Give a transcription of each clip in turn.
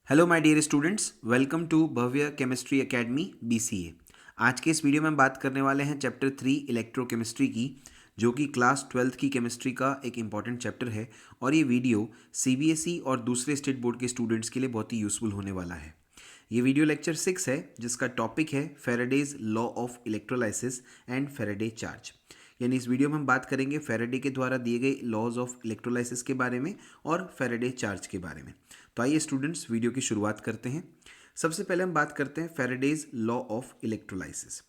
Hello my dear students, welcome to Bhavya chemistry academy BCA। आज के इस वीडियो में हम बात करने वाले हैं चैप्टर 3 इलेक्ट्रोकेमिस्ट्री की, जो कि क्लास 12th की केमिस्ट्री का एक इम्पॉर्टेंट चैप्टर है। और ये वीडियो CBSE और दूसरे स्टेट बोर्ड के स्टूडेंट्स के लिए बहुत ही यूज़फुल होने वाला है। ये वीडियो लेक्चर 6 है, जिसका टॉपिक है Faraday's law of electrolysis and Faraday charge. यानी इस वीडियो में हम बात करेंगे फेराडे के द्वारा दिए गए लॉज ऑफ इलेक्ट्रोलाइसिस के बारे में और फेराडे चार्ज के बारे में। तो आइए स्टूडेंट्स, वीडियो की शुरुआत करते हैं। सबसे पहले हम बात करते हैं Faraday's law of electrolysis.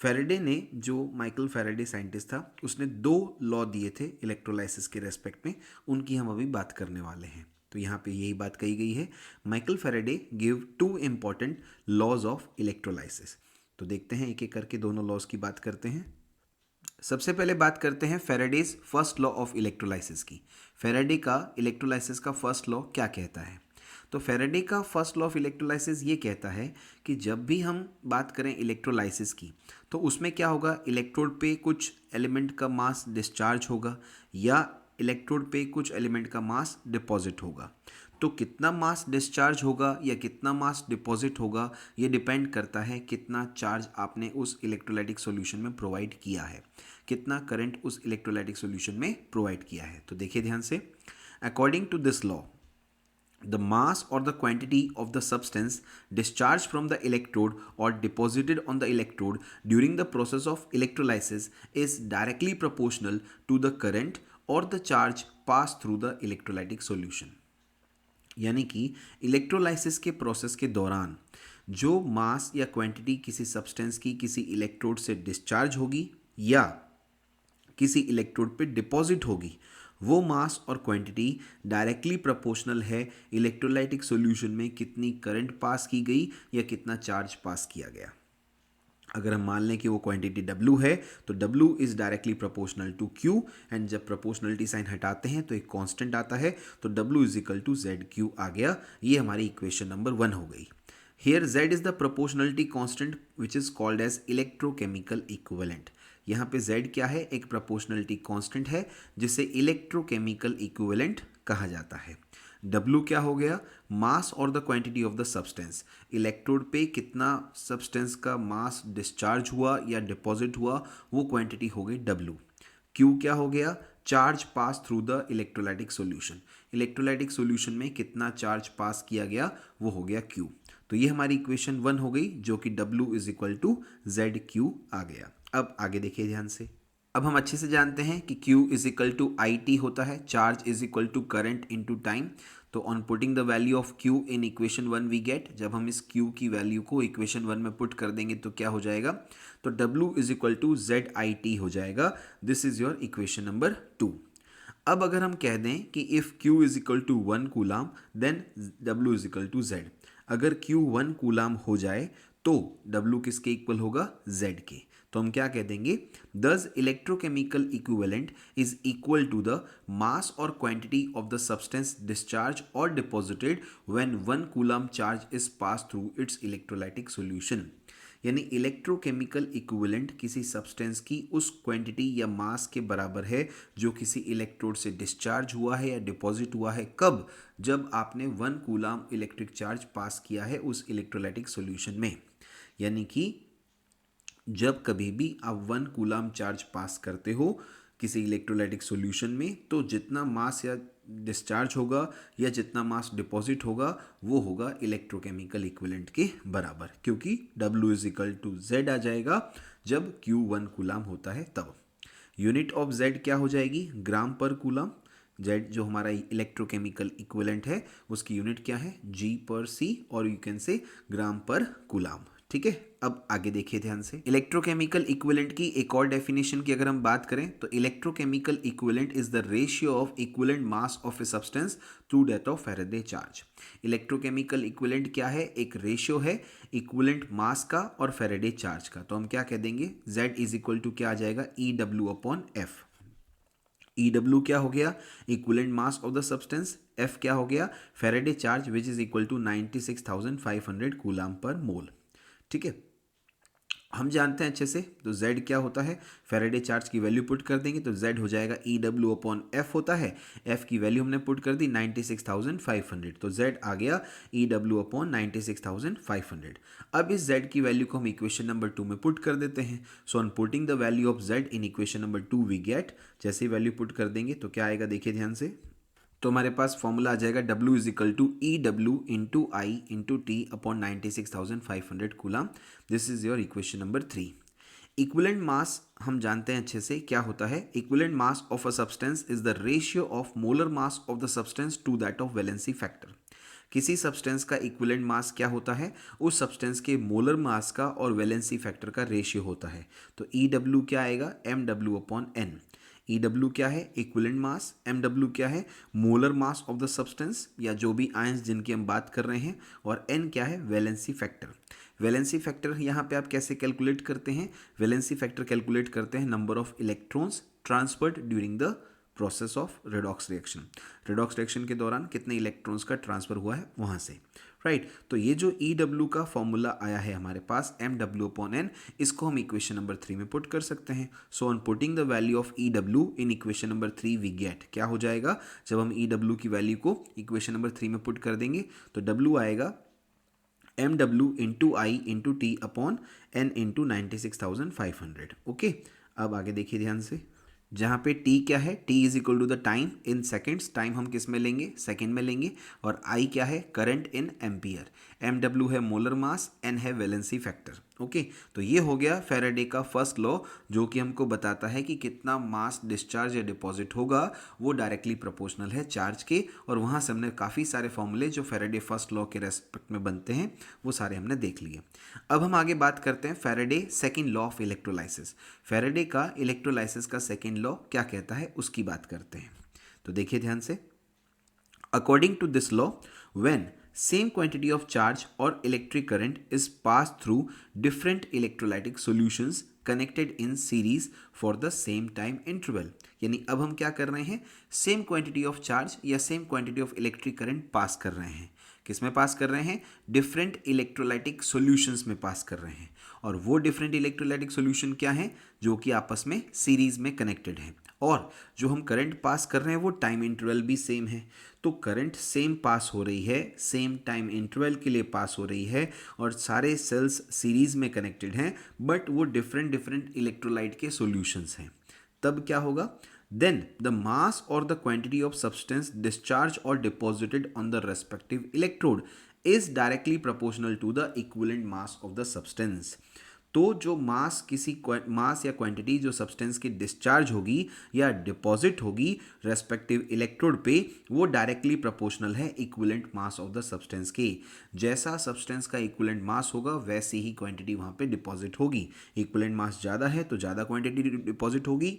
Faraday ने, जो माइकल फेराडे साइंटिस्ट था, उसने 2 लॉ दिए थे इलेक्ट्रोलाइसिस के रेस्पेक्ट में। उनकी हम अभी बात करने वाले हैं। तो यहाँ पे यही बात कही गई है, Michael Faraday give 2 important laws of electrolysis. तो देखते हैं एक एक करके दोनों लॉज की बात करते हैं। सबसे पहले बात करते हैं Faraday's first law of electrolysis की। फेराडे का इलेक्ट्रोलाइसिस का फर्स्ट लॉ क्या कहता है? तो फेराडे का फर्स्ट लॉ ऑफ इलेक्ट्रोलाइसिस ये कहता है कि जब भी हम बात करें इलेक्ट्रोलाइसिस की, तो उसमें क्या होगा, इलेक्ट्रोड पे कुछ एलिमेंट का मास डिस्चार्ज होगा या इलेक्ट्रोड पे कुछ एलिमेंट का मास डिपॉजिट होगा। तो कितना मास डिस्चार्ज होगा या कितना मास डिपॉजिट होगा, ये डिपेंड करता है कितना चार्ज आपने उस इलेक्ट्रोलाइटिक सॉल्यूशन में प्रोवाइड किया है, कितना करंट उस इलेक्ट्रोलाइटिक सॉल्यूशन में प्रोवाइड किया है। तो देखिए ध्यान से, according to this law, the mass or the quantity of the substance discharged from the electrode or deposited on the electrode during the process of electrolysis is directly proportional to the current or the charge passed through the electrolytic solution। यानी कि electrolysis के process के दौरान जो मास या quantity किसी substance की किसी इलेक्ट्रोड से डिस्चार्ज होगी या किसी इलेक्ट्रोड पे डिपॉजिट होगी, वो मास और क्वांटिटी डायरेक्टली प्रोपोर्शनल है इलेक्ट्रोलाइटिक सॉल्यूशन में कितनी करंट पास की गई या कितना चार्ज पास किया गया। अगर हम मान लें कि वो क्वांटिटी W है, तो W is directly proportional to Q। And जब प्रोपोर्शनलिटी साइन हटाते हैं तो एक कांस्टेंट आता है, तो W is equal to ZQ आ गया। ये हमारी इक्वेशन नंबर 1 हो गई। Here Z is the proportionality constant which is called as electrochemical equivalent। यहाँ पे Z क्या है? एक proportionality constant है जिसे electrochemical equivalent कहा जाता है। W क्या हो गया? मास और the quantity of the substance. Electrode पे कितना सब्सटेंस का मास डिस्चार्ज हुआ या डिपॉजिट हुआ, वो क्वांटिटी हो गई W। Q क्या हो गया? Charge pass through the electrolytic solution. Electrolytic solution में कितना चार्ज पास किया गया, वो हो गया Q। तो ये हमारी इक्वेशन 1 हो गई, जो कि W is equal to ZQ आ गया। अब आगे देखिए ध्यान से। अब हम अच्छे से जानते हैं कि Q is equal to IT होता है, charge is equal to current into time. तो on putting the value of Q in equation 1 we get, जब हम इस Q की वैल्यू को इक्वेशन 1 में पुट कर देंगे तो क्या हो जाएगा? तो W is equal to ZIT हो जाएगा। This is your equation number 2। अब अगर हम कह दें कि if Q is equal to 1 coulomb then W is equal to Z। अगर Q 1 कूलाम हो जाए तो W किसके इक्वल होगा? Z के। तो हम क्या कह देंगे? Thus electrochemical equivalent is equal to the mass और quantity of the substance discharge or deposited when 1 coulomb charge is pass through its electrolytic solution. यानी इलेक्ट्रोकेमिकल इक्विवेलेंट किसी सब्सटेंस की उस क्वांटिटी या मास के बराबर है जो किसी इलेक्ट्रोड से डिस्चार्ज हुआ है या डिपॉजिट हुआ है। कब? जब आपने 1 कूलाम इलेक्ट्रिक चार्ज पास किया है उस इलेक्ट्रोलाइटिक सॉल्यूशन में। यानी कि जब कभी भी आप 1 कूलाम चार्ज पास करते हो किसी इलेक्ट्रोलाइटिक सॉल्यूशन में, तो जितना मास या डिस्चार्ज होगा या जितना मास डिपॉजिट होगा, वो होगा इलेक्ट्रोकेमिकल इक्विवेलेंट के बराबर, क्योंकि W is equal to Z आ जाएगा जब Q 1 कूलाम होता है तब। यूनिट ऑफ Z क्या हो जाएगी? ग्राम पर कूलाम। Z जो हमारा इलेक्ट्रोकेमिकल इक्विवेलेंट है, उसकी यूनिट क्या है? G/C, और यू कैन से ग्राम पर कूलाम। ठीक है, अब आगे देखिए ध्यान से। इलेक्ट्रोकेमिकल इक्विवेलेंट की एक और डेफिनेशन की अगर हम बात करें तो electrochemical equivalent is the ratio of equivalent mass of a substance through death of Faraday charge. Electrochemical equivalent क्या है? एक रेशियो है इक्विवेलेंट मास का और फैराडे चार्ज का। तो हम क्या कह देंगे? Z इज इक्वल टू क्या आ जाएगा? EW/F। EW क्या हो गया? Equivalent mass of the substance. F क्या हो गया? Faraday charge which is equal to 96,500 coulomb per mole. ठीक है, हम जानते हैं अच्छे से, तो Z क्या होता है, फैराडे चार्ज की वैल्यू पुट कर देंगे तो Z हो जाएगा EW/F होता है, F की वैल्यू हमने पुट कर दी 96,500, तो Z आ गया EW/96,500। अब इस Z की वैल्यू को हम इक्वेशन नंबर 2 में पुट कर देते हैं। So on putting the value of Z in equation number 2 we get, जैसे वैल्यू पुट कर देंगे तो क्या आएगा, देखिए ध्यान से, तो हमारे पास फॉर्मूला आ जाएगा W is equal to EW/I/T/96,500 coulomb. This is your equation number 3। Equivalent mass हम जानते हैं अच्छे से क्या होता है, equivalent mass of a substance is the ratio of molar mass of the substance to that of valency factor. किसी substance का इक्विवेलेंट मास क्या होता है, उस सब्सटेंस के मोलर मास का और वैलेंसी फैक्टर का रेशियो होता है। तो EW क्या आएगा, MW/N। EW क्या है, इक्विवेलेंट मास, MW क्या है, molar mass of the substance या जो भी आयंस जिनकी हम बात कर रहे हैं, और N क्या है, वैलेंसी फैक्टर। वैलेंसी फैक्टर यहाँ पे आप कैसे कैलकुलेट करते हैं, वैलेंसी फैक्टर कैलकुलेट करते हैं number of electrons transferred during the process of redox reaction. Redox reaction के दौरान कितने इलेक्ट्रॉन्स का ट्रांसफर हुआ है वहाँ से, राइट। तो ये जो EW का फॉर्मूला आया है हमारे पास MW/N, इसको हम इक्वेशन नंबर 3 में पुट कर सकते हैं। So on putting the value of EW in equation number 3 we get, क्या हो जाएगा, जब हम EW की वैल्यू को इक्वेशन नंबर 3 में पुट कर देंगे तो W आएगा MW/I/T/N/96,500। ओके, अब आगे देखिए ध्यान से, जहाँ पे T क्या है, T is equal to the time in seconds, time हम किस में लेंगे, सेकेंड में लेंगे, और I क्या है, करंट इन एम्पियर, MW है मोलर मास, N है वैलेंसी फैक्टर। ओके, तो ये हो गया फैराडे का फर्स्ट लॉ, जो कि हमको बताता है कि कितना मास डिस्चार्ज या डिपॉजिट होगा वो डायरेक्टली प्रोपोर्शनल है चार्ज के। और वहाँ से हमने काफ़ी सारे फॉर्मूले जो फैराडे फर्स्ट लॉ के रेस्पेक्ट में बनते हैं वो सारे हमने देख लिए। अब हम आगे बात करते हैं Faraday second law of electrolysis. Faraday का इलेक्ट्रोलाइसिस का सेकेंड लॉ क्या कहता है उसकी बात करते हैं। तो देखिए ध्यान से, according to this law, when same quantity of charge or electric current is passed through different electrolytic solutions connected in series for the same time interval। यानी अब हम क्या कर रहे हैं, सेम क्वांटिटी ऑफ चार्ज या same quantity of electric current pass कर रहे हैं। किस में पास कर रहे हैं, डिफरेंट इलेक्ट्रोलाइटिक सॉल्यूशंस में पास कर रहे हैं। और वो डिफरेंट इलेक्ट्रोलाइटिक सॉल्यूशन क्या है, जो कि आपस में सीरीज में कनेक्टेड हैं। और जो हम करंट पास कर रहे हैं वो टाइम इंटरवल भी सेम है। तो करंट सेम पास हो रही है, सेम टाइम इंटरवल के लिए पास हो रही है, और सारे सेल्स सीरीज में कनेक्टेड हैं, बट वो डिफरेंट डिफरेंट इलेक्ट्रोलाइट के सॉल्यूशंस हैं। तब क्या होगा, then the mass or the quantity of substance discharged or deposited on the respective electrode is directly proportional to the equivalent mass of the substance। तो जो मास, किसी मास या क्वांटिटी जो सब्सटेंस की डिस्चार्ज होगी या डिपॉजिट होगी रेस्पेक्टिव इलेक्ट्रोड पे, वो डायरेक्टली प्रोपोर्शनल है equivalent mass of the substance के। जैसा सब्सटेंस का इक्विवेलेंट मास होगा वैसी ही क्वांटिटी वहाँ पे डिपॉजिट होगी। इक्विवेलेंट मास ज़्यादा है तो ज़्यादा क्वांटिटी डिपॉजिट होगी,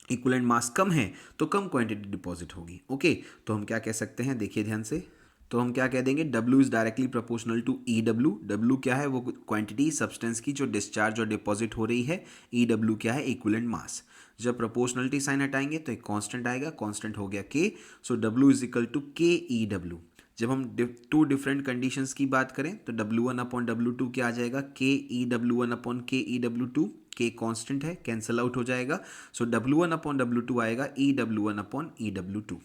इक्विवेलेंट मास कम है तो कम क्वांटिटी डिपॉजिट होगी। ओके, तो हम क्या कह सकते हैं, देखिए ध्यान से, तो हम क्या कह देंगे, W is directly proportional to EW। W क्या है, वो क्वांटिटी सब्सटेंस की जो डिस्चार्ज और डिपॉजिट हो रही है। EW क्या है, इक्विवेलेंट मास। जब प्रोपोर्शनलिटी साइन हटाएंगे तो एक कांस्टेंट आएगा, कांस्टेंट हो गया K। So W is equal to KEW। जब हम टू डिफरेंट कंडीशंस की बात करें तो W1/W2 क्या आ जाएगा, KEW1/KEW2। K कांस्टेंट है, कैंसिल आउट हो जाएगा। सो W1/W2 आएगा EW1/EW2।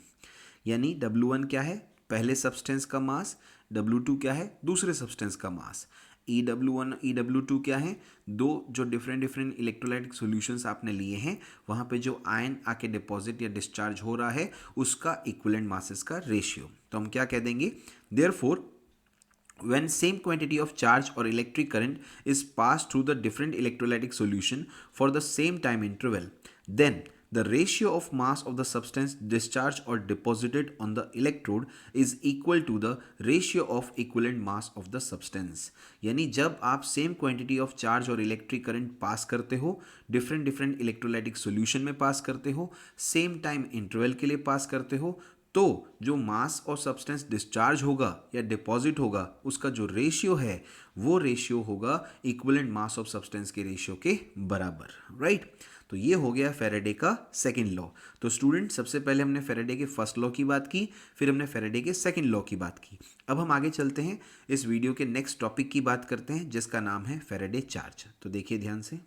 यानी W1 क्या है, पहले सब्सटेंस का मास, W2 क्या है, दूसरे सब्सटेंस का मास। EW1 EW2 क्या है, दो जो डिफरेंट डिफरेंट इलेक्ट्रोलाइटिक सॉल्यूशंस आपने लिए हैं, वहाँ पे जो आयन आके डिपॉजिट या डिस्चार्ज हो रहा है उसका इक्विवेलेंट मासेस का रेशियो। तो हम क्या कह देंगे, therefore when same quantity of charge or electric current is passed through the different electrolytic solution for the same time interval, then the ratio of mass of the substance discharged or deposited on the electrode is equal to the ratio of equivalent mass of the substance। यानी जब आप same quantity of charge और electric current pass करते हो, different different electrolytic solution में पास करते हो, same time interval के लिए पास करते हो, तो जो मास और सब्सटेंस डिस्चार्ज होगा या डिपॉजिट होगा उसका जो रेशियो है वो रेशियो होगा इक्विवेलेंट मास ऑफ सब्सटेंस के रेशियो के बराबर, राइट। तो ये हो गया फैराडे का सेकंड लॉ। तो स्टूडेंट सबसे पहले हमने फैराडे के फर्स्ट लॉ की बात की, फिर हमने फैराडे के सेकंड लॉ की बात की। अब हम आगे चलते हैं, इस वीडियो के नेक्स्ट टॉपिक की बात करते हैं जिसका नाम है फैराडे चार्ज। तो देखिए ध्यान से,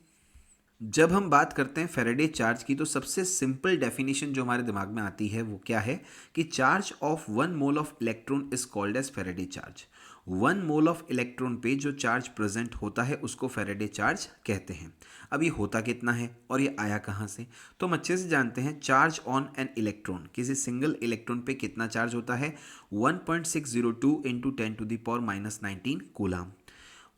जब हम बात करते हैं फैराडे चार्ज की तो सबसे सिंपल डेफिनेशन जो हमारे दिमाग में आती है वो क्या है कि charge of 1 mole of electron is called as Faraday charge. 1 mole of electron पे जो चार्ज प्रेजेंट होता है उसको फैराडे चार्ज कहते हैं। अब ये होता कितना है और ये आया कहाँ से, तो हम अच्छे से जानते हैं चार्ज ऑन एन इलेक्ट्रॉन, किसी सिंगल इलेक्ट्रॉन पे कितना चार्ज होता है 1.602 into 10⁻⁻19 coulomb.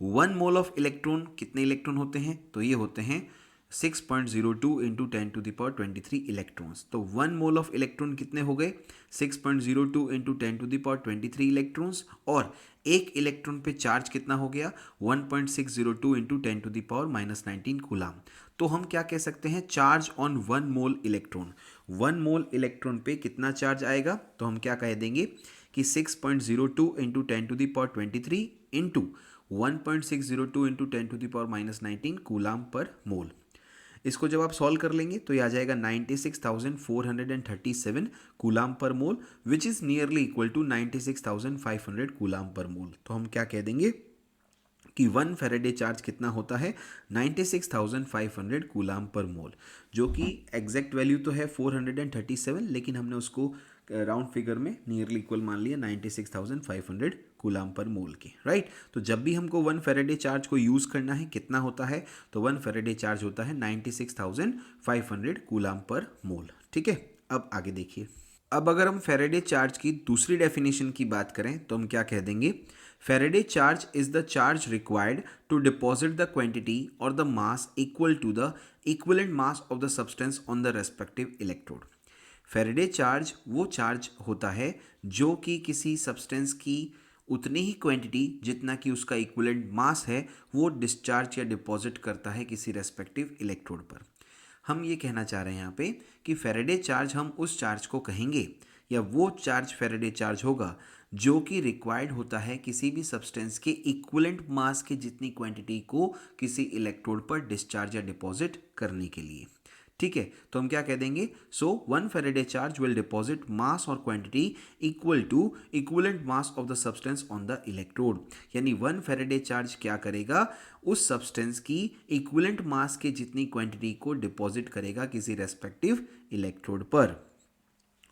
1 mole of electron कितने इलेक्ट्रॉन होते हैं, तो ये होते हैं 6.02 इंटू 10⁻23 इलेक्ट्रॉन्स। तो 1 मोल ऑफ इलेक्ट्रॉन कितने हो गए 6.02 इंटू 10⁻23 इलेक्ट्रॉन्स, और एक इलेक्ट्रॉन पे चार्ज कितना हो गया 1.602 इंटू 10⁻⁻19 कूलाम। तो हम क्या कह सकते हैं, charge on 1 mole electron, 1 mole electron पे कितना चार्ज आएगा, तो हम क्या कह देंगे कि 6.02 into 10⁻23 into 1.602 into 10⁻⁻19 coulomb per मोल। इसको जब आप सॉल्व कर लेंगे तो ये आ जाएगा 96,437 coulomb per mole, which is nearly equal to 96,500 coulomb per mole. तो हम क्या कह देंगे कि 1 फैराडे चार्ज कितना होता है 96,500 कूलाम पर मोल, जो कि एग्जैक्ट वैल्यू तो है 437, लेकिन हमने उसको राउंड फिगर में नियरली इक्वल मान लिया 96,500 कूलाम पर मोल के, राइट। तो जब भी हमको 1 फैराडे चार्ज को यूज़ करना है कितना होता है, तो 1 फैराडे चार्ज होता है 96,500 कूलाम पर मोल, ठीक है। अब आगे देखिए, अब अगर हम फैराडे चार्ज की दूसरी डेफिनेशन की बात करें तो हम क्या कह देंगे, Faraday charge is the charge required to deposit the quantity or the mass equal to the equivalent mass of the substance on the respective electrode. Faraday charge वो चार्ज होता है जो कि किसी सब्सटेंस की उतनी ही क्वांटिटी जितना कि उसका इक्विवेलेंट मास है वो डिस्चार्ज या डिपॉजिट करता है किसी रेस्पेक्टिव इलेक्ट्रोड पर। हम ये कहना चाह रहे हैं यहाँ पे कि फैराडे चार्ज हम उस चार्ज को कहेंगे या वो चार्ज फैराडे चार्ज होगा जो कि रिक्वायर्ड होता है किसी भी सब्सटेंस के इक्विवेलेंट मास के जितनी क्वांटिटी को किसी इलेक्ट्रोड पर डिस्चार्ज या डिपॉजिट करने के लिए, ठीक है। तो हम क्या कह देंगे, so 1 Faraday charge will deposit mass और quantity equal to equivalent mass of the substance on the electrode. यानी 1 फैराडे चार्ज क्या करेगा, उस सब्सटेंस की इक्विवेलेंट मास के जितनी क्वांटिटी को डिपॉजिट करेगा किसी रेस्पेक्टिव इलेक्ट्रोड पर।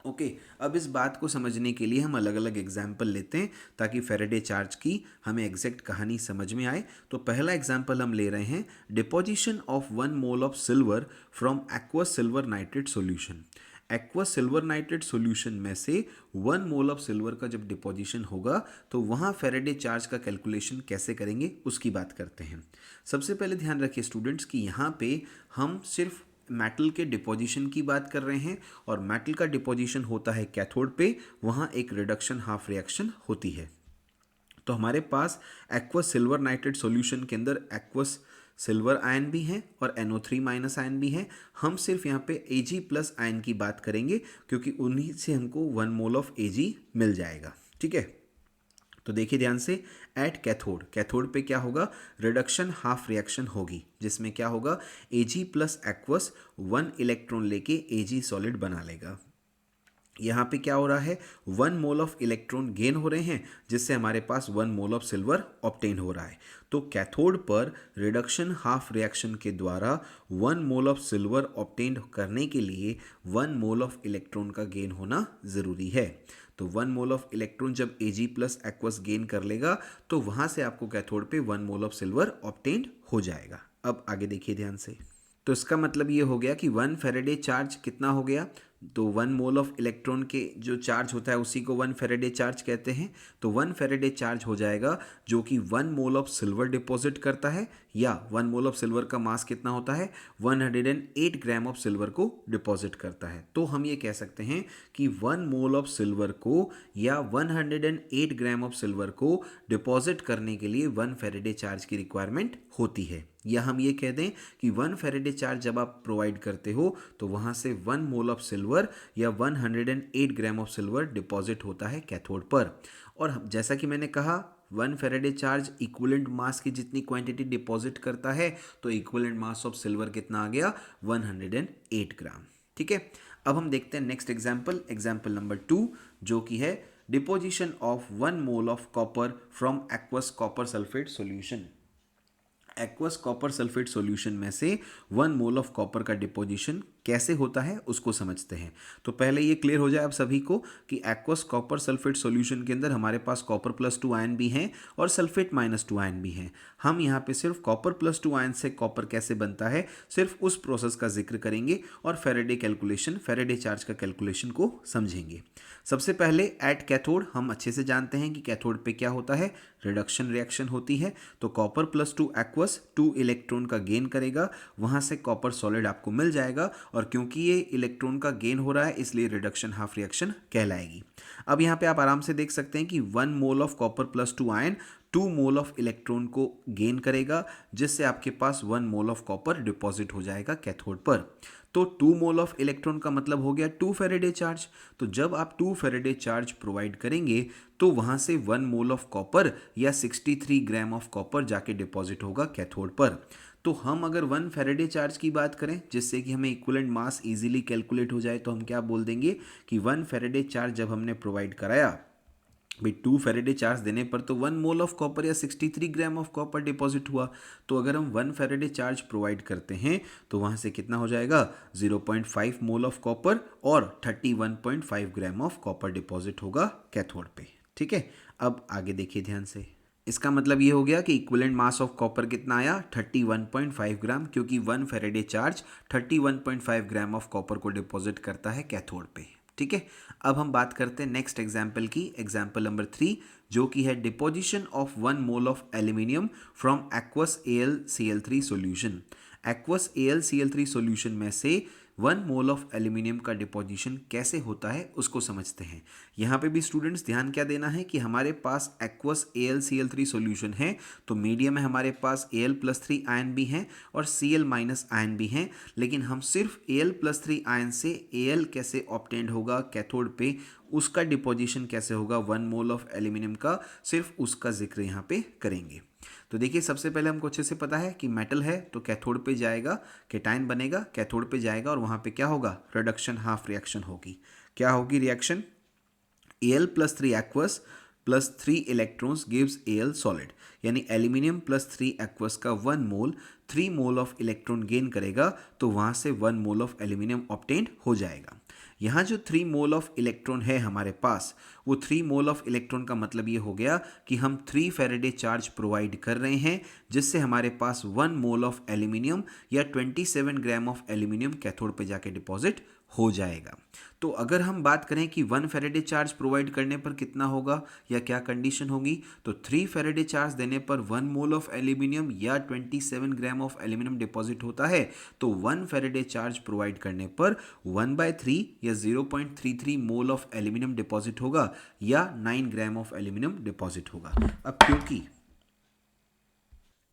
ओके अब इस बात को समझने के लिए हम अलग अलग एग्जाम्पल लेते हैं ताकि फैराडे चार्ज की हमें एग्जैक्ट कहानी समझ में आए। तो पहला एग्जाम्पल हम ले रहे हैं, deposition of 1 mole of silver from aqueous silver nitrate solution. Aqueous silver nitrate solution में से 1 मोल ऑफ सिल्वर का जब डिपोजिशन होगा तो वहाँ फैराडे चार्ज का कैलकुलेशन कैसे करेंगे उसकी बात करते हैं। सबसे पहले ध्यान रखिए स्टूडेंट्स कि यहाँ पे हम सिर्फ मेटल के डिपोजिशन की बात कर रहे हैं और मेटल का डिपोजिशन होता है कैथोड पे, वहाँ एक रिडक्शन हाफ रिएक्शन होती है। तो हमारे पास एक्वस सिल्वर नाइट्रेट सॉल्यूशन के अंदर एक्वस सिल्वर आयन भी है और NO3 माइनस आयन भी है। हम सिर्फ यहाँ पे Ag प्लस आयन की बात करेंगे क्योंकि उन्हीं से हमको 1 मोल ऑफ Ag मिल जाएगा, ठीक है। तो देखिए ध्यान से, एट कैथोड, कैथोड पे क्या होगा, रिडक्शन हाफ रिएक्शन होगी जिसमें क्या होगा Ag प्लस एक्वस 1 इलेक्ट्रॉन लेके Ag सॉलिड बना लेगा। यहाँ पे क्या हो रहा है, 1 मोल ऑफ इलेक्ट्रॉन गेन हो रहे हैं जिससे हमारे पास 1 मोल ऑफ सिल्वर ऑब्टेन हो रहा है। तो कैथोड पर रिडक्शन हाफ रिएक्शन के द्वारा 1 मोल ऑफ सिल्वर ऑब्टेन करने के लिए 1 मोल ऑफ इलेक्ट्रॉन का गेन होना ज़रूरी है। तो 1 मोल ऑफ इलेक्ट्रॉन जब Ag प्लस एक्वस गेन कर लेगा तो वहाँ से आपको कैथोड पे 1 मोल ऑफ सिल्वर ऑब्टेन हो जाएगा। अब आगे देखिए ध्यान से, तो इसका मतलब ये हो गया कि 1 फैराडे चार्ज कितना हो गया, तो 1 मोल ऑफ इलेक्ट्रॉन के जो चार्ज होता है उसी को 1 फैराडे चार्ज कहते हैं। तो 1 फैराडे चार्ज हो जाएगा जो कि 1 मोल ऑफ सिल्वर डिपॉजिट करता है, या 1 मोल ऑफ सिल्वर का मास कितना होता है 108 ग्राम ऑफ सिल्वर को डिपॉजिट करता है। तो हम ये कह सकते हैं कि 1 मोल ऑफ सिल्वर को या 108 ग्राम ऑफ सिल्वर को डिपॉजिट करने के लिए 1 फैराडे चार्ज की रिक्वायरमेंट होती है। या हम ये कह दें कि 1 फैराडे चार्ज जब आप प्रोवाइड करते हो तो वहाँ से 1 मोल ऑफ सिल्वर या 108 ग्राम ऑफ सिल्वर डिपॉजिट होता है कैथोड पर। और जैसा कि मैंने कहा 1 फेरेडे चार्ज इक्विवेलेंट मास की जितनी क्वांटिटी डिपॉजिट करता है, तो इक्विवेलेंट मास ऑफ सिल्वर कितना आ गया, 108 ग्राम। ठीक है, अब हम देखते हैं नेक्स्ट एग्जाम्पल नंबर 2, जो कि है deposition of 1 mole of copper from aqueous copper sulphate solution. Aqueous copper sulphate solution में से 1 मोल ऑफ कॉपर का डिपोजिशन कैसे होता है उसको समझते हैं। तो पहले ये क्लियर हो जाए आप सभी को कि एक्वस कॉपर सल्फेट सॉल्यूशन के अंदर हमारे पास कॉपर +2 आयन भी हैं और सल्फेट -2 आयन भी हैं। हम यहाँ पे सिर्फ कॉपर +2 आयन से कॉपर कैसे बनता है, सिर्फ उस प्रोसेस का जिक्र करेंगे और फेरेडे चार्ज का कैलकुलेशन को समझेंगे। सबसे पहले एट कैथोड हम अच्छे से जानते हैं कि कैथोड पे क्या होता है, रिडक्शन रिएक्शन होती है। तो कॉपर +2 एक्वस 2 इलेक्ट्रॉन का गेन करेगा, वहां से कॉपर सॉलिड आपको मिल जाएगा और क्योंकि ये इलेक्ट्रॉन का गेन हो रहा है इसलिए रिडक्शन हाफ रिएक्शन कहलाएगी। अब यहाँ पे आप आराम से देख सकते हैं कि 1 mole of copper +2 ion 2 mole of electron को गेन करेगा, जिससे आपके पास 1 मोल ऑफ कॉपर डिपॉजिट हो जाएगा कैथोड पर। तो 2 मोल ऑफ इलेक्ट्रॉन का मतलब हो गया 2 फेरेडे चार्ज। तो जब आप 2 फेरेडे चार्ज प्रोवाइड करेंगे तो वहां से 1 मोल ऑफ कॉपर या 63 ग्राम ऑफ कॉपर जाके डिपॉजिट होगा कैथोड पर। तो हम अगर 1 फेरेडे चार्ज की बात करें जिससे कि हमें इक्विवेलेंट मास इजीली कैलकुलेट हो जाए, तो हम क्या बोल देंगे कि 1 फेरेडे चार्ज जब हमने प्रोवाइड कराया भाई, 2 फेरेडे चार्ज देने पर तो 1 मोल ऑफ कॉपर या 63 ग्राम ऑफ कॉपर डिपॉजिट हुआ। तो अगर हम 1 फेरेडे चार्ज प्रोवाइड करते हैं तो वहाँ से कितना हो जाएगा, 0.5 मोल ऑफ कॉपर और 31.5 ग्राम ऑफ कॉपर डिपॉजिट होगा कैथोड पे। ठीक है, अब आगे देखिए ध्यान से। इसका मतलब ये हो गया कि इक्विवेलेंट मास ऑफ कॉपर कितना आया, 31.5 ग्राम, क्योंकि 1 Faraday charge 31.5 gram of copper को डिपॉजिट करता है कैथोड पे। ठीक है, अब हम बात करते हैं नेक्स्ट एग्जाम्पल की, एग्जाम्पल नंबर 3, जो कि है deposition of 1 mole of aluminium from aqueous AlCl3 solution. Aqueous AlCl3 solution में से 1 मोल ऑफ एल्यूमिनियम का डिपोजिशन कैसे होता है उसको समझते हैं। यहाँ पे भी स्टूडेंट्स ध्यान क्या देना है कि हमारे पास एक्वस AlCl3 सॉल्यूशन है, तो मीडियम में हमारे पास Al+3 आयन भी हैं और Cl- आयन भी हैं, लेकिन हम सिर्फ Al+3 आयन से Al कैसे ऑब्टेन्ड होगा कैथोड पे, उसका डिपोजिशन कैसे होगा 1 मोल ऑफ एल्यूमिनियम का, सिर्फ उसका जिक्र यहाँ पे करेंगे। तो देखिए, सबसे पहले हमको अच्छे से पता है कि मेटल है तो कैथोड पे जाएगा, केटाइन बनेगा, कैथोड पे जाएगा और वहाँ पे क्या होगा, रिडक्शन हाफ रिएक्शन होगी। क्या होगी reaction, Al+3 aqueous +3 electrons gives Al solid, यानी एल्यूमिनियम +3 एक्वस का 1 मोल 3 मोल ऑफ इलेक्ट्रॉन गेन करेगा, तो वहाँ से 1 मोल ऑफ एल्यूमिनियम ऑब्टेन्ड हो जाएगा। यहाँ जो 3 मोल ऑफ इलेक्ट्रॉन है हमारे पास, वो 3 मोल ऑफ इलेक्ट्रॉन का मतलब ये हो गया कि हम 3 फेरेडे चार्ज प्रोवाइड कर रहे हैं, जिससे हमारे पास 1 मोल ऑफ एल्यूमिनियम या 27 ग्राम ऑफ एल्यूमिनियम कैथोड पे जाके डिपॉजिट हो जाएगा। तो अगर हम बात करें कि 1 फेरेडे चार्ज प्रोवाइड करने पर कितना होगा या क्या कंडीशन होगी, तो 3 फेरेडे चार्ज देने पर 1 मोल ऑफ एल्यूमिनियम या 27 ग्राम ऑफ एल्यूमिनियम डिपॉजिट होता है, तो 1 फेरेडे चार्ज प्रोवाइड करने पर 1/3 या 0.33 मोल ऑफ एल्यूमिनियम डिपॉजिट होगा या 9 ग्राम ऑफ एल्यूमिनियम डिपॉजिट होगा। अब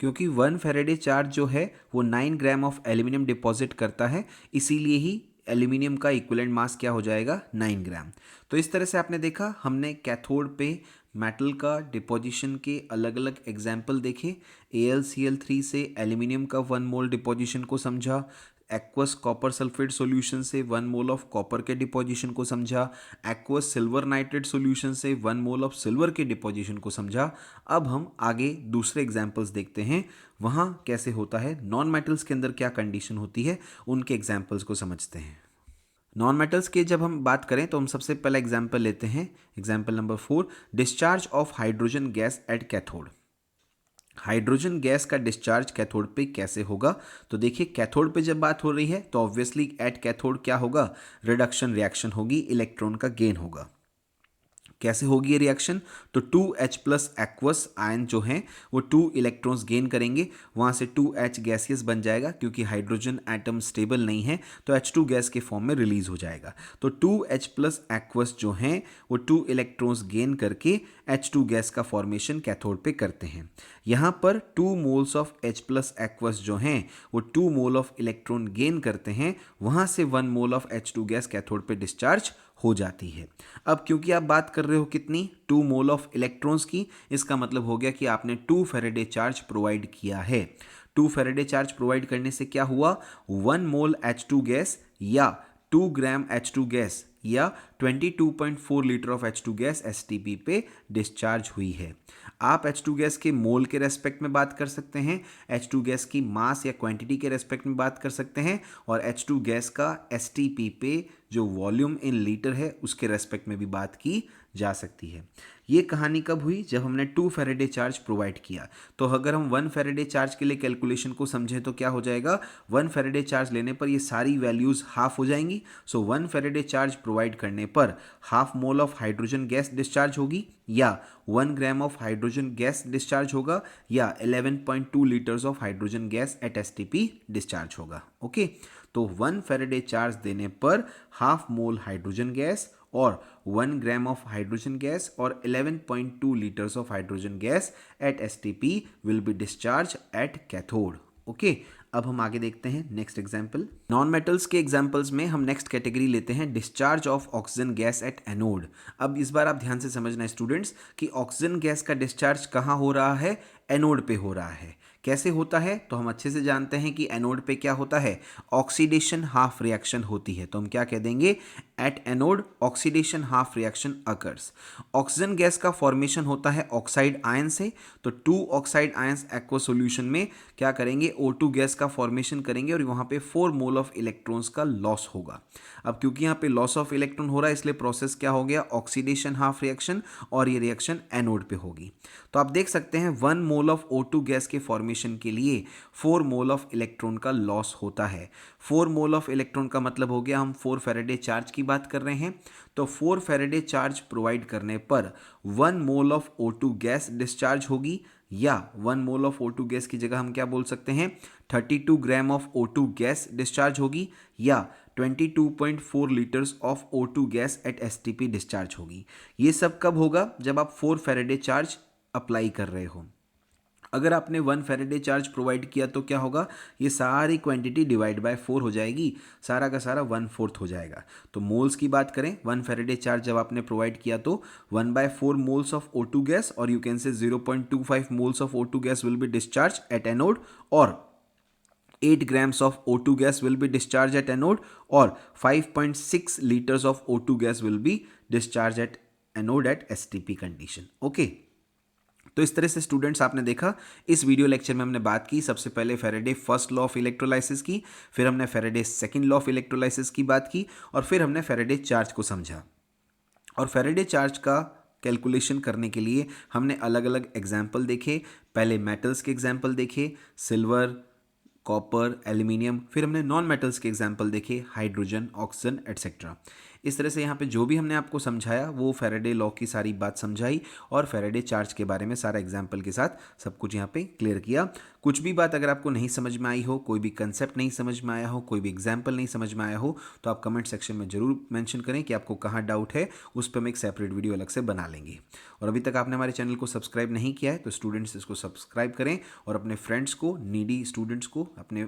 क्योंकि 1 फेरेडे चार्ज जो है वो 9 ग्राम ऑफ एल्यूमिनियम डिपॉजिट करता है, इसीलिए ही एल्यूमिनियम का इक्विवेलेंट मास क्या हो जाएगा, 9 ग्राम। तो इस तरह से आपने देखा, हमने कैथोड पे मेटल का डिपोजिशन के अलग अलग एग्जाम्पल देखे। AlCl3 से एल्यूमिनियम का 1 मोल डिपोजिशन को समझा, एक्वस कॉपर सल्फेट सॉल्यूशन से 1 मोल ऑफ कॉपर के डिपोजिशन को समझा, एक्वस सिल्वर नाइट्रेट सॉल्यूशन से 1 मोल ऑफ सिल्वर के डिपोजिशन को समझा। अब हम आगे दूसरे एग्जाम्पल्स देखते हैं, वहाँ कैसे होता है, नॉन मेटल्स के अंदर क्या कंडीशन होती है, उनके एग्जाम्पल्स को समझते हैं। नॉन मेटल्स के जब हम बात करें तो हम सबसे पहला एग्जाम्पल लेते हैं, example number 4, discharge of hydrogen gas at cathode. Hydrogen gas का डिस्चार्ज कैथोड पे कैसे होगा, तो देखिए कैथोड पे जब बात हो रही है तो ऑब्वियसली एट कैथोड क्या होगा, रिडक्शन रिएक्शन होगी, इलेक्ट्रॉन का गेन होगा। कैसे होगी ये रिएक्शन, तो 2H+ एक्वस आयन जो हैं वो 2 इलेक्ट्रॉन्स गेन करेंगे, वहाँ से 2H गैसियस बन जाएगा, क्योंकि हाइड्रोजन एटम स्टेबल नहीं है तो H2 गैस के फॉर्म में रिलीज हो जाएगा। तो 2H+ एक्वस जो हैं वो 2 इलेक्ट्रॉन्स गेन करके H2 गैस का फॉर्मेशन कैथोड पे करते हैं। यहाँ पर 2 मोल्स ऑफ H+ एक्वस जो हैं वो 2 मोल ऑफ इलेक्ट्रॉन गेन करते हैं, वहाँ से 1 mole of H2 gas cathode पे डिस्चार्ज हो जाती है। अब क्योंकि आप बात कर रहे हो कितनी 2 मोल ऑफ इलेक्ट्रॉन्स की, इसका मतलब हो गया कि आपने 2 फैराडे चार्ज प्रोवाइड किया है। 2 फैराडे चार्ज प्रोवाइड करने से क्या हुआ, 1 मोल H2 गैस या 2 ग्राम H2 गैस या 22.4 litre of H2 gas STP पे डिस्चार्ज हुई है। आप H2 गैस के मोल के रेस्पेक्ट में बात कर सकते हैं, H2 गैस की मास या क्वांटिटी के रेस्पेक्ट में बात कर सकते हैं, और H2 गैस का STP पे जो वॉल्यूम इन लीटर है उसके रेस्पेक्ट में भी बात की जा सकती है। ये कहानी कब हुई, जब हमने 2 फैराडे चार्ज प्रोवाइड किया। तो अगर हम 1 फैराडे चार्ज के लिए कैलकुलेशन को समझें तो क्या हो जाएगा, 1 फैराडे चार्ज लेने पर ये सारी वैल्यूज हाफ हो जाएंगी। सो 1 फैराडे चार्ज प्रोवाइड करने पर half mole of hydrogen gas discharge होगी, या 1 gram of hydrogen gas discharge होगा, या 11.2 litres of hydrogen gas at STP discharge होगा। ओके, तो 1 फैराडे चार्ज देने पर हाफ मोल हाइड्रोजन गैस और 1 ग्राम ऑफ हाइड्रोजन गैस और 11.2 litres of hydrogen gas at STP will be discharge at cathode. Okay, अब हम आगे देखते हैं नेक्स्ट एग्जाम्पल। नॉन मेटल्स के एग्जाम्पल्स में हम नेक्स्ट कैटेगरी लेते हैं discharge of oxygen gas at anode. अब इस बार आप ध्यान से समझना स्टूडेंट्स कि ऑक्सीजन गैस का डिस्चार्ज कहाँ हो रहा है, एनोड पे हो रहा है। कैसे होता है, तो हम अच्छे से जानते हैं कि एनोड पे क्या होता है, ऑक्सीडेशन हाफ रिएक्शन होती है। तो हम क्या कह देंगे, at anode oxidation half reaction occurs. Oxygen gas का फॉर्मेशन होता है ऑक्साइड आयन से, तो 2 ऑक्साइड आयंस एक्वा सॉल्यूशन में क्या करेंगे, O2 गैस का फॉर्मेशन करेंगे और वहाँ पे 4 मोल ऑफ इलेक्ट्रॉन्स का लॉस होगा। अब क्योंकि यहाँ पे लॉस ऑफ इलेक्ट्रॉन हो रहा है इसलिए प्रोसेस क्या हो गया, ऑक्सीडेशन हाफ रिएक्शन, और ये रिएक्शन एनोड पे होगी। तो आप देख सकते हैं 1 मोल ऑफ O2 गैस के फॉर्मेशन के लिए 4 मोल ऑफ इलेक्ट्रॉन का लॉस होता है। 4 मोल ऑफ इलेक्ट्रॉन का मतलब हो गया, हम 4 फैराडे चार्ज की बात कर रहे हैं, तो 4 फैराडे चार्ज प्रोवाइड करने पर 1 mole of O2 gas discharge होगी, या 1 मोल ऑफ O2 गैस की जगह हम क्या बोल सकते हैं, 32 gram of O2 gas discharge होगी, या 22.4 litres of O2 gas at STP discharge होगी। ये सब कब होगा, जब आप 4 फैराडे चार्ज अप्लाई कर रहे हो। अगर आपने 1 फैराडे चार्ज प्रोवाइड किया तो क्या होगा, ये सारी क्वांटिटी डिवाइड बाय 4 हो जाएगी, सारा का सारा 1/4 हो जाएगा। तो मोल्स की बात करें, 1 फैराडे चार्ज जब आपने प्रोवाइड किया तो 1/4 मोल्स ऑफ O2 गैस, और you can say 0.25 moles of O2 gas will be discharge at anode, और 8 grams of O2 gas will be discharged at anode, और 5.6 liters of O2 gas will be discharged at anode at STP condition। Okay, तो इस तरह से students आपने देखा, इस video lecture में हमने बात की सबसे पहले Faraday first law of electrolysis की, फिर हमने Faraday second law of electrolysis की बात की, और फिर हमने फैराडे चार्ज को समझा। और फैराडे चार्ज का कैलकुलेशन करने के लिए हमने अलग अलग एग्जाम्पल देखे। पहले मेटल्स के एग्जाम्पल देखे, सिल्वर, कॉपर, एल्यूमिनियम, फिर हमने नॉन मेटल्स के एग्जाम्पल देखे, हाइड्रोजन, ऑक्सीजन एटसेट्रा। इस तरह से यहाँ पे जो भी हमने आपको समझाया वो फैराडे लॉ की सारी बात समझाई, और फैराडे चार्ज के बारे में सारा एग्जाम्पल के साथ सब कुछ यहाँ पे क्लियर किया। कुछ भी बात अगर आपको नहीं समझ में आई हो, कोई भी कंसेप्ट नहीं समझ में आया हो, कोई भी एग्जाम्पल नहीं समझ में आया हो, तो आप कमेंट सेक्शन में जरूर मेंशन करें कि आपको कहाँ डाउट है, उस पर हम एक सेपरेट वीडियो अलग से बना लेंगे। और अभी तक आपने हमारे चैनल को सब्सक्राइब नहीं किया है तो स्टूडेंट्स इसको सब्सक्राइब करें, और अपने फ्रेंड्स को, नीडी स्टूडेंट्स को, अपने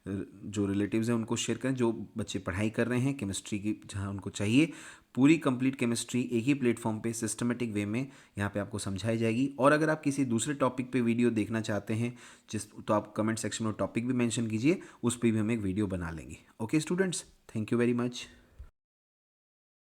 जो रिलेटिव्स हैं उनको शेयर करें, जो बच्चे पढ़ाई कर रहे हैं केमिस्ट्री की, जहाँ उनको चाहिए पूरी कंप्लीट केमिस्ट्री एक ही प्लेटफॉर्म पे सिस्टमेटिक वे में यहाँ पे आपको समझाई जाएगी। और अगर आप किसी दूसरे टॉपिक पे वीडियो देखना चाहते हैं तो आप कमेंट सेक्शन में टॉपिक भी मेंशन कीजिए, उस पर भी हम एक वीडियो बना लेंगे। Okay students, thank you very much.